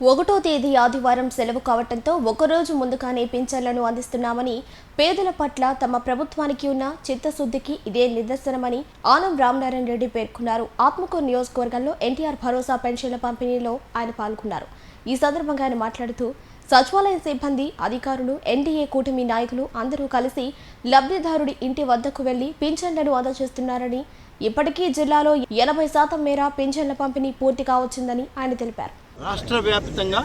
ఒకటో తేదీ ఆదివారం సెలవు కావడంతో ఒకరోజు ముందుగానే పింఛన్లను అందిస్తున్నామని పేదల పట్ల తమ ప్రభుత్వానికి ఉన్న చిత్తశుద్ధికి ఇదే నిదర్శనమని ఆనం రామనారాయణ రెడ్డి పేర్కొన్నారు. ఆత్మకూరు నియోజకవర్గంలో ఎన్టీఆర్ భరోసా పెన్షన్ల పంపిణీలో ఆయన పాల్గొన్నారు. ఈ సందర్భంగా ఆయన మాట్లాడుతూ సచివాలయ సిబ్బంది, అధికారులు, ఎన్డీఏ కూటమి నాయకులు అందరూ కలిసి లబ్ధిదారుడి ఇంటి వద్దకు వెళ్లి పింఛన్లను అందజేస్తున్నారని, ఇప్పటికీ జిల్లాలో 80% మేర పింఛన్ల పంపిణీ పూర్తి కావచ్చిందని ఆయన తెలిపారు. రాష్ట్ర వ్యాప్తంగా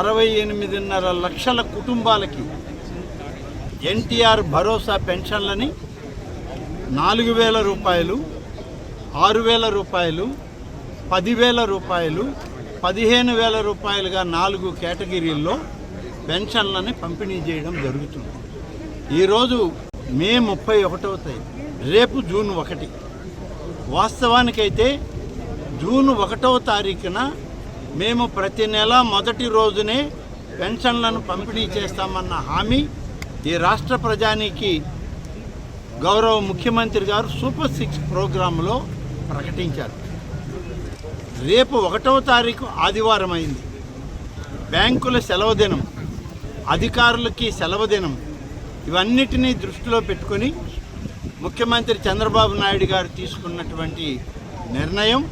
68.5 లక్షల కుటుంబాలకి ఎన్టీఆర్ భరోసా పెన్షన్లని 4,000 రూపాయలు, 6,000 రూపాయలు, 10,000 రూపాయలు, 15,000 రూపాయలుగా 4 కేటగిరీల్లో పెన్షన్లని పంపిణీ చేయడం జరుగుతుంది. ఈరోజు మే 31వ తేదీ, రేపు జూన్ 1. వాస్తవానికైతే జూన్ 1వ తారీఖున మేము ప్రతి నెల మొదటి రోజునే పెన్షన్లను పంపిణీ చేస్తామన్న హామీ ఈ రాష్ట్ర ప్రజానికి గౌరవ ముఖ్యమంత్రి గారు సూపర్ 6 ప్రోగ్రాంలో ప్రకటించారు. రేపు 1వ తారీఖు ఆదివారం అయింది. బ్యాంకుల సెలవు దినం, అధికారులకి సెలవు దినం, ఇవన్నిటినీ దృష్టిలో పెట్టుకొని ముఖ్యమంత్రి చంద్రబాబు నాయుడు గారు తీసుకున్నటువంటి నిర్ణయం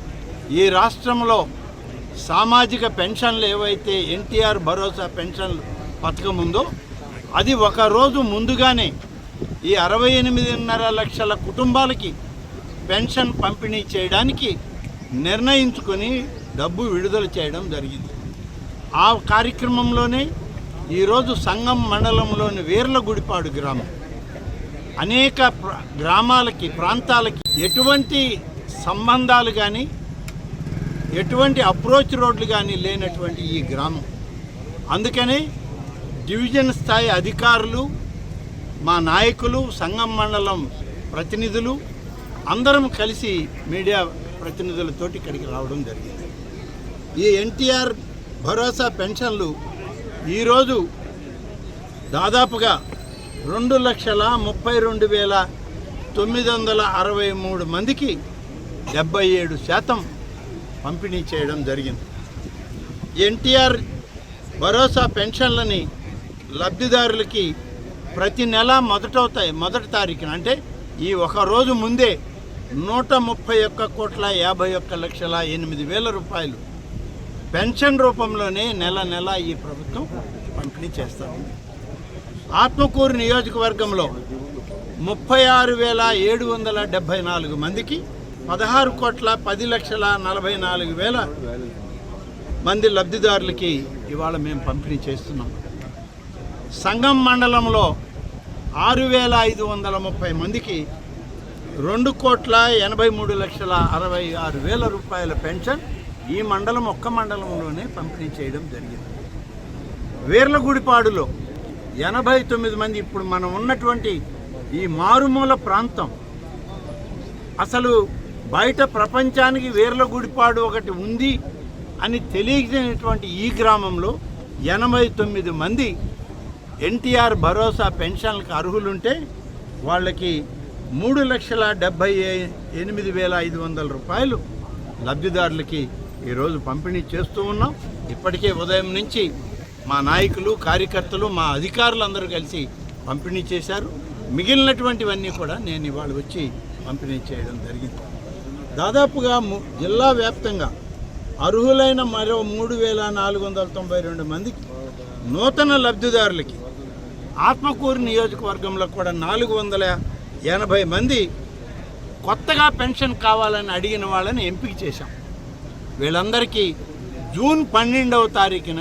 ఈ రాష్ట్రంలో సామాజిక పెన్షన్లు ఏవైతే ఎన్టీఆర్ భరోసా పెన్షన్లు పథకం ఉందో అది ఒక రోజు ముందుగానే ఈ 68.5 లక్షల కుటుంబాలకి పెన్షన్ పంపిణీ చేయడానికి నిర్ణయించుకొని డబ్బు విడుదల చేయడం జరిగింది. ఆ కార్యక్రమంలోనే ఈరోజు సంగం మండలంలోని వీర్లగుడిపాడు గ్రామం అనేక గ్రామాలకి, ప్రాంతాలకి ఎటువంటి సంబంధాలు కానీ ఎటువంటి అప్రోచ్ రోడ్లు కానీ లేనటువంటి ఈ గ్రామం. అందుకనే డివిజన్ స్థాయి అధికారులు, మా నాయకులు, సంగం మండలం ప్రతినిధులు అందరం కలిసి మీడియా ప్రతినిధులతోటి ఇక్కడికి రావడం జరిగింది. ఈ ఎన్టీఆర్ భరోసా పెన్షన్లు ఈరోజు దాదాపుగా 2,32,963 మందికి 77% పంపిణీ చేయడం జరిగింది. ఎన్టీఆర్ భరోసా పెన్షన్లని లబ్ధిదారులకి ప్రతి నెల మొదటి తారీఖున, అంటే ఈ ఒక రోజు ముందే 131,51,51,08,000 రూపాయలు పెన్షన్ రూపంలోనే నెల ఈ ప్రభుత్వం పంపిణీ చేస్తాము. ఆత్మకూరు నియోజకవర్గంలో 36,774 మందికి 16,10,44,000 మంది లబ్ధిదారులకి ఇవాళ మేము పంపిణీ చేస్తున్నాం. సంగం మండలంలో 6,530 మందికి 2,83,66,000 రూపాయల పెన్షన్ ఈ మండలం ఒక్క మండలంలోనే పంపిణీ చేయడం జరిగింది. వీర్లగుడిపాడులో 89 మంది, ఇప్పుడు మనం ఉన్నటువంటి ఈ మారుమూల ప్రాంతం, అసలు బయట ప్రపంచానికి వీర్లగుడిపాడు ఒకటి ఉంది అని తెలియజేసినటువంటి ఈ గ్రామంలో 89 మంది ఎన్టీఆర్ భరోసా పెన్షన్లకు అర్హులుంటే వాళ్ళకి 3,78,500 రూపాయలు లబ్ధిదారులకి ఈరోజు పంపిణీ చేస్తూ ఉన్నాం. ఇప్పటికే ఉదయం నుంచి మా నాయకులు, కార్యకర్తలు, మా అధికారులు అందరూ కలిసి పంపిణీ చేశారు. మిగిలినటువంటివన్నీ కూడా నేను ఇవాళ వచ్చి పంపిణీ చేయడం జరిగింది. దాదాపుగా జిల్లా వ్యాప్తంగా అర్హులైన మరో 3,492 మందికి నూతన లబ్ధిదారులకి, ఆత్మకూరు నియోజకవర్గంలో కూడా 480 మంది కొత్తగా పెన్షన్ కావాలని అడిగిన వాళ్ళని ఎంపిక చేశాం. వీళ్ళందరికీ జూన్ 12వ తారీఖున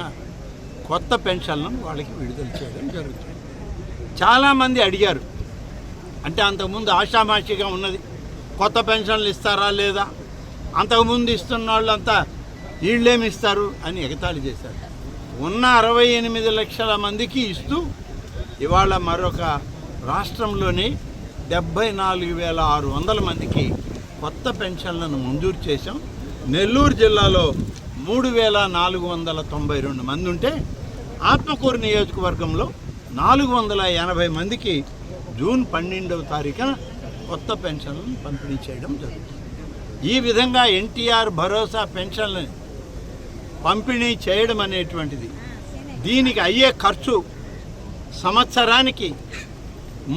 కొత్త పెన్షన్లను వాళ్ళకి విడుదల చేయడం జరుగుతుంది. చాలామంది అడిగారు, అంటే అంతకుముందు ఆషామాషిగా ఉన్నది, కొత్త పెన్షన్లు ఇస్తారా లేదా, అంతకుముందు ఇస్తున్న వాళ్ళంతా వీళ్ళేమి ఇస్తారు అని ఎగతాళి చేశారు. ఉన్న 68 లక్షల మందికి ఇస్తూ ఇవాళ మరొక రాష్ట్రంలోని 74,600 మందికి కొత్త పెన్షన్లను మంజూరు చేశాం. నెల్లూరు జిల్లాలో 3,492 మంది ఉంటే ఆత్మకూరు నియోజకవర్గంలో 480 మందికి జూన్ 12వ తారీఖున కొత్త పెన్షన్లను పంపిణీ చేయడం జరుగుతుంది. ఈ విధంగా ఎన్టీఆర్ భరోసా పెన్షన్లను పంపిణీ చేయడం అనేటువంటిది, దీనికి అయ్యే ఖర్చు సంవత్సరానికి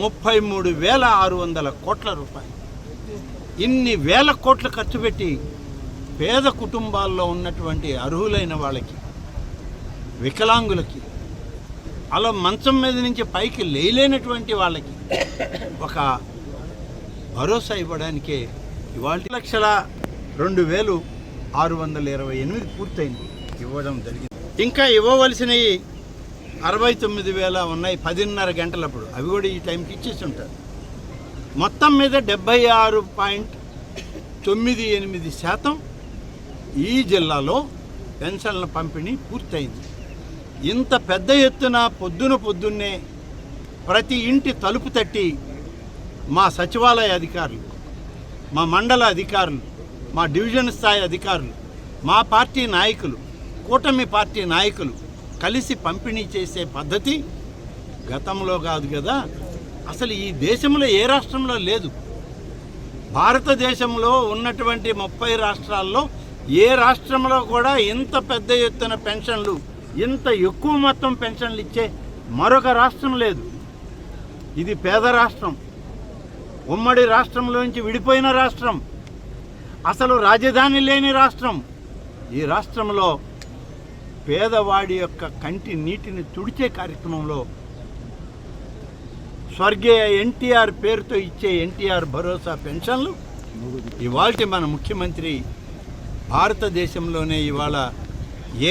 33,600 కోట్ల రూపాయలు. ఇన్ని వేల కోట్ల ఖర్చు పెట్టి పేద కుటుంబాల్లో ఉన్నటువంటి అర్హులైన వాళ్ళకి, వికలాంగులకి, అలా మంచం మీద నుంచి పైకి లేలేనటువంటి వాళ్ళకి ఒక భరోసా ఇవ్వడానికే ఇవాళ 1,02,628 పూర్తయింది, ఇవ్వడం జరిగింది. ఇంకా ఇవ్వవలసినవి 69,000 ఉన్నాయి 10:30 గంటలప్పుడు, అవి కూడా ఈ టైంకి ఇచ్చేసి ఉంటారు. మొత్తం మీద 76.98% ఈ జిల్లాలో పెన్షన్ల పంపిణీ పూర్తయింది. ఇంత పెద్ద ఎత్తున పొద్దున్నే ప్రతి ఇంటి తలుపు తట్టి మా సచివాలయ అధికారులు, మా మండల అధికారులు, మా డివిజన్ స్థాయి అధికారులు, మా పార్టీ నాయకులు, కూటమి పార్టీ నాయకులు కలిసి పంపిణీ చేసే పద్ధతి గతంలో కాదు కదా, అసలు ఈ దేశంలో ఏ రాష్ట్రంలో లేదు. భారతదేశంలో ఉన్నటువంటి 30 రాష్ట్రాల్లో ఏ రాష్ట్రంలో కూడా ఇంత పెద్ద ఎత్తున పెన్షన్లు, ఇంత ఎక్కువ మొత్తం పెన్షన్లు ఇచ్చే మరొక రాష్ట్రం లేదు. ఇది పేద రాష్ట్రం, ఉమ్మడి రాష్ట్రంలోంచి విడిపోయిన రాష్ట్రం, అసలు రాజధాని లేని రాష్ట్రం. ఈ రాష్ట్రంలో పేదవాడి యొక్క కంటి నీటిని తుడిచే కార్యక్రమంలో స్వర్గీయ ఎన్టీఆర్ పేరుతో ఇచ్చే ఎన్టీఆర్ భరోసా పెన్షన్లు ఇవాళ మన ముఖ్యమంత్రి భారతదేశంలోనే ఇవాళ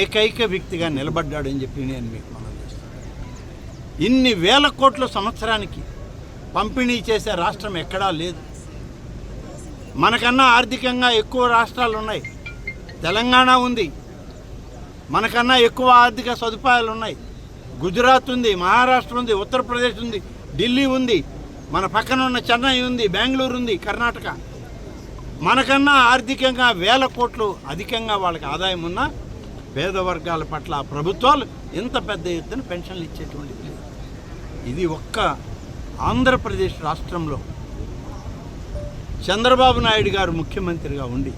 ఏకైక వ్యక్తిగా నిలబడ్డాడని చెప్పి నేను మీకు మనం చేస్తాను. ఇన్ని వేల కోట్ల సంవత్సరానికి పంపిణీ చేసే రాష్ట్రం ఎక్కడా లేదు. మనకన్నా ఆర్థికంగా ఎక్కువ రాష్ట్రాలు ఉన్నాయి. తెలంగాణ ఉంది, మనకన్నా ఎక్కువ ఆర్థిక సదుపాయాలు ఉన్నాయి. గుజరాత్ ఉంది, మహారాష్ట్ర ఉంది, ఉత్తరప్రదేశ్ ఉంది, ఢిల్లీ ఉంది, మన పక్కన ఉన్న చెన్నై ఉంది, బెంగళూరు ఉంది, కర్ణాటక. మనకన్నా ఆర్థికంగా వేల కోట్లు అధికంగా వాళ్ళకి ఆదాయం ఉన్న పేద వర్గాల పట్ల ప్రభుత్వాలు ఇంత పెద్ద ఎత్తున పెన్షన్లు ఇచ్చేటువంటిది లేదు. ఇది ఒక్క ఆంధ్రప్రదేశ్ రాష్ట్రంలో చంద్రబాబు నాయుడు గారు ముఖ్యమంత్రిగా ఉండి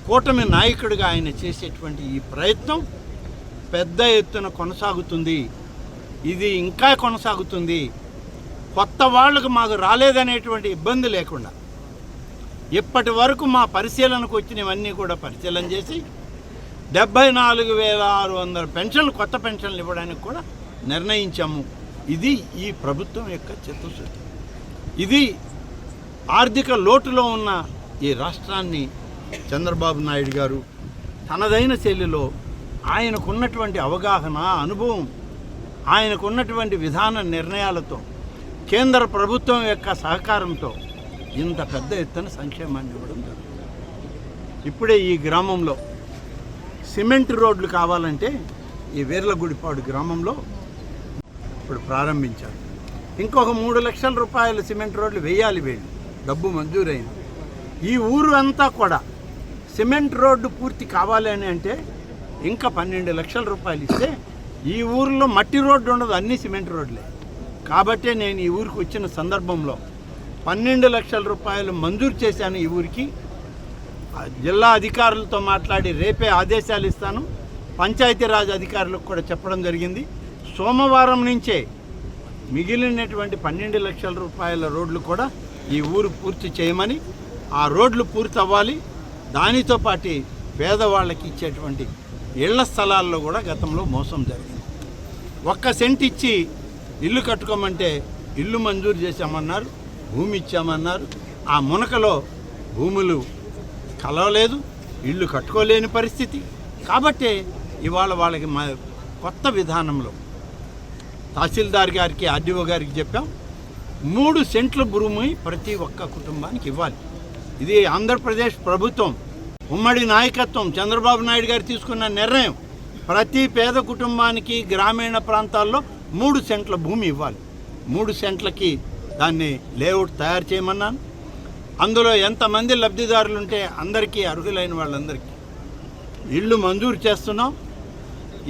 కూటమి నాయకుడిగా ఆయన చేసేటువంటి ఈ ప్రయత్నం పెద్ద ఎత్తున కొనసాగుతుంది. ఇది ఇంకా కొనసాగుతుంది. కొత్త వాళ్ళకు మాకు రాలేదనేటువంటి ఇబ్బంది లేకుండా ఇప్పటి వరకు మా పరిశీలనకు వచ్చినవన్నీ కూడా పరిశీలన చేసి 74,600 పెన్షన్లు, కొత్త పెన్షన్లు ఇవ్వడానికి కూడా నిర్ణయించాము. ఇది ఈ ప్రభుత్వం యొక్క చిత్తశుద్ధి. ఇది ఆర్థిక లోటులో ఉన్న ఈ రాష్ట్రాన్ని చంద్రబాబు నాయుడు గారు తనదైన శైలిలో ఆయనకున్నటువంటి అవగాహన, అనుభవం, ఆయనకున్నటువంటి విధాన నిర్ణయాలతో, కేంద్ర ప్రభుత్వం యొక్క సహకారంతో ఇంత పెద్ద ఎత్తున సంక్షేమాన్ని ఇవ్వడం జరుగుతుంది. ఇప్పుడే ఈ గ్రామంలో సిమెంట్ రోడ్లు కావాలంటే ఈ వీర్లగుడిపాడు గ్రామంలో ఇప్పుడు ప్రారంభించారు. ఇంకొక 3 లక్షల రూపాయల సిమెంట్ రోడ్లు వేయాలి, వీళ్ళు డబ్బు మంజూరైంది. ఈ ఊరు అంతా కూడా సిమెంట్ రోడ్డు పూర్తి కావాలి అని అంటే ఇంకా 12 లక్షల రూపాయలు ఇస్తే ఈ ఊరిలో మట్టి రోడ్డు ఉండదు, అన్నీ సిమెంట్ రోడ్లే. కాబట్టే నేను ఈ ఊరికి వచ్చిన సందర్భంలో 12 లక్షల రూపాయలు మంజూరు చేశాను ఈ ఊరికి. జిల్లా అధికారులతో మాట్లాడి రేపే ఆదేశాలు ఇస్తాను. పంచాయతీరాజ్ అధికారులకు కూడా చెప్పడం జరిగింది. సోమవారం నుంచే మిగిలినటువంటి 12 లక్షల రూపాయల రోడ్లు కూడా ఈ ఊరు పూర్తి చేయమని, ఆ రోడ్లు పూర్తి అవ్వాలి. దానితో పాటు పేదవాళ్ళకి ఇచ్చేటువంటి ఇళ్ల స్థలాల్లో కూడా గతంలో మోసం జరిగింది. 1 సెంట్ ఇచ్చి ఇల్లు కట్టుకోమంటే ఇల్లు మంజూరు చేశామన్నారు, భూమి ఇచ్చామన్నారు. ఆ మునకలో భూములు కలవలేదు, ఇల్లు కట్టుకోలేని పరిస్థితి. కాబట్టే ఇవాళ వాళ్ళకి కొత్త విధానంలో తహసీల్దార్ గారికి, ఆర్డీఓ గారికి చెప్పాం, 3 సెంట్ల భూమి ప్రతి ఒక్క కుటుంబానికి ఇవ్వాలి. ఇది ఆంధ్రప్రదేశ్ ప్రభుత్వం ఉమ్మడి నాయకత్వం చంద్రబాబు నాయుడు గారు తీసుకున్న నిర్ణయం. ప్రతి పేద కుటుంబానికి గ్రామీణ ప్రాంతాల్లో 3 సెంట్ల భూమి ఇవ్వాలి. 3 సెంట్లకి దాన్ని లేఅవుట్ తయారు చేయమన్నాను. అందులో ఎంతమంది లబ్ధిదారులు ఉంటే అందరికీ, అర్హులైన వాళ్ళందరికీ ఇళ్ళు మంజూరు చేస్తున్నాం.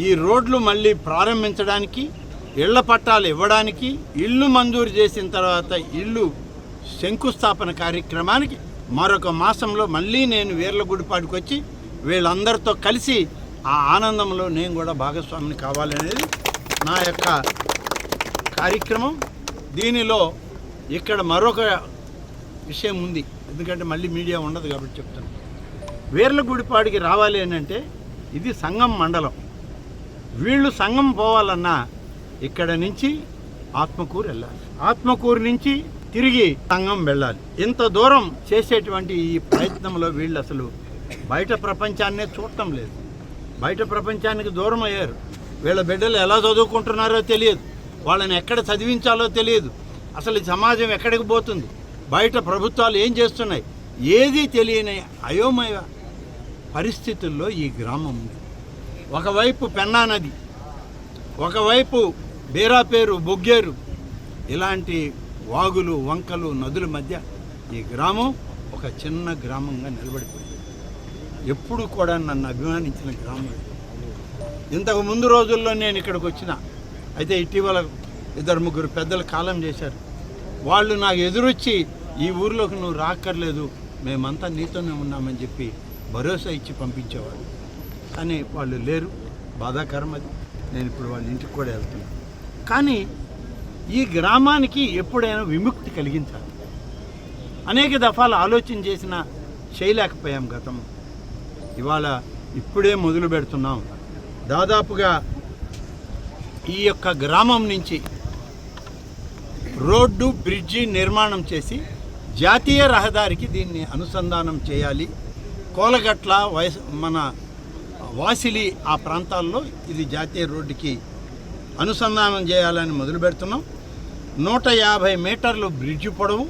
ఈ రోడ్లు మళ్ళీ ప్రారంభించడానికి, ఇళ్ల పట్టాలు ఇవ్వడానికి, ఇళ్ళు మంజూరు చేసిన తర్వాత ఇళ్ళు శంకుస్థాపన కార్యక్రమానికి మరొక మాసంలో మళ్ళీ నేను వీర్లగుడిపాడుకు వచ్చి వీళ్ళందరితో కలిసి ఆ ఆనందంలో నేను కూడా భాగస్వామిని కావాలనేది నా యొక్క కార్యక్రమం. దీనిలో ఇక్కడ మరొక విషయం ఉంది, ఎందుకంటే మళ్ళీ మీడియా ఉండదు కాబట్టి చెప్తాను. వీర్లగుడిపాడికి రావాలి అని అంటే ఇది సంగం మండలం. వీళ్ళు సంగం పోవాలన్నా ఇక్కడ నుంచి ఆత్మకూరు వెళ్ళాలి, ఆత్మకూరు నుంచి తిరిగి సంగం వెళ్ళాలి. ఇంత దూరం చేసేటువంటి ఈ ప్రయత్నంలో వీళ్ళు అసలు బయట ప్రపంచాన్నే చూడటం లేదు, బయట ప్రపంచానికి దూరం అయ్యారు. వీళ్ళ బిడ్డలు ఎలా చదువుకుంటున్నారో తెలియదు, వాళ్ళని ఎక్కడ చదివించాలో తెలియదు, అసలు ఈ సమాజం ఎక్కడికి పోతుంది, బయట ప్రభుత్వాలు ఏం చేస్తున్నాయి, ఏదీ తెలియని అయోమయ పరిస్థితుల్లో ఈ గ్రామం ఉంది. ఒకవైపు పెన్నా నది, ఒకవైపు బేరాపేరు, బొగ్గేరు, ఇలాంటి వాగులు, వంకలు, నదుల మధ్య ఈ గ్రామం ఒక చిన్న గ్రామంగా నిలబడిపోయింది. ఎప్పుడు కూడా నన్ను అభిమానించిన గ్రామం. ఇంతకు ముందు రోజుల్లో నేను ఇక్కడికి వచ్చిన, అయితే ఇటీవల 2-3 పెద్దలు కాలం చేశారు. వాళ్ళు నాకు ఎదురొచ్చి ఈ ఊరిలోకి నువ్వు రాక్కర్లేదు, మేమంతా నీతోనే ఉన్నామని చెప్పి భరోసా ఇచ్చి పంపించేవాళ్ళు. కానీ వాళ్ళు లేరు, బాధాకరం అది. నేను ఇప్పుడు వాళ్ళ ఇంటికి కూడా వెళ్తున్నాను. కానీ ఈ గ్రామానికి ఎప్పుడైనా విముక్తి కలిగించాలి. అనేక దఫాలు ఆలోచన చేసిన చేయలేకపోయాం గతం. ఇవాళ ఇప్పుడే మొదలు పెడుతున్నాం. దాదాపుగా ఈ యొక్క గ్రామం నుంచి రోడ్డు, బ్రిడ్జి నిర్మాణం చేసి జాతీయ రహదారికి దీన్ని అనుసంధానం చేయాలి. కోలగట్ల, మన వాసిలి ఆ ప్రాంతాల్లో ఇది జాతీయ రోడ్డుకి అనుసంధానం చేయాలని మొదలు పెడుతున్నాం. 150 మీటర్లు బ్రిడ్జి పొడవు,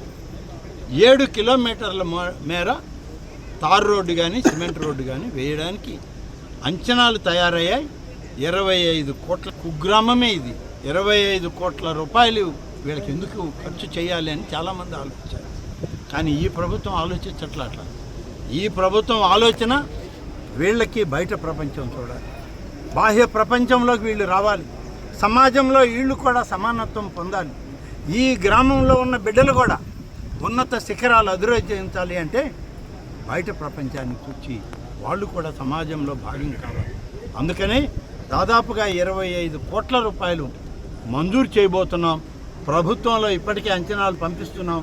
7 కిలోమీటర్ల మేర తార్ రోడ్డు కానీ సిమెంట్ రోడ్డు కానీ వేయడానికి అంచనాలు తయారయ్యాయి. 25 కోట్ల కుగ్రామమే ఇది. 25 కోట్ల రూపాయలు వీళ్ళకి ఎందుకు ఖర్చు చేయాలి అని చాలామంది ఆలోచించారు. కానీ ఈ ప్రభుత్వం ఆలోచించట్ల. అట్లా ఈ ప్రభుత్వం ఆలోచన వీళ్ళకి బయట ప్రపంచం చూడాలి, బాహ్య ప్రపంచంలోకి వీళ్ళు రావాలి, సమాజంలో వీళ్ళు కూడా సమానత్వం పొందాలి. ఈ గ్రామంలో ఉన్న బిడ్డలు కూడా ఉన్నత శిఖరాలు అధిరోహించాలి అంటే బయట ప్రపంచాన్ని చూచి వాళ్ళు కూడా సమాజంలో భాగం కావాలి. అందుకనే దాదాపుగా 25 కోట్ల రూపాయలు మంజూరు చేయబోతున్నాం. ప్రభుత్వంలో ఇప్పటికే అంచనాలు పంపిస్తున్నాం.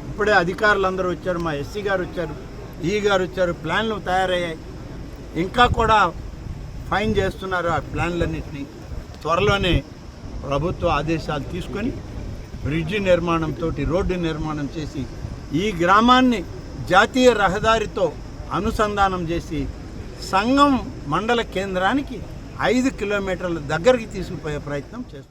ఇప్పుడే అధికారులందరూ వచ్చారు, మా ఎస్సీ గారు వచ్చారు, ఈ గారు వచ్చారు, ప్లాన్లు తయారయ్యాయి. ఇంకా కూడా ఫైన్ చేస్తున్నారు ఆ ప్లాన్లన్నింటినీ. త్వరలోనే ప్రభుత్వ ఆదేశాలు తీసుకొని బ్రిడ్జి నిర్మాణంతో రోడ్డు నిర్మాణం చేసి ఈ గ్రామాన్ని జాతీయ రహదారితో అనుసంధానం చేసి సంగం మండల కేంద్రానికి 5 కిలోమీటర్ల దగ్గరికి తీసుకుపోయే ప్రయత్నం చేస్తున్నారు.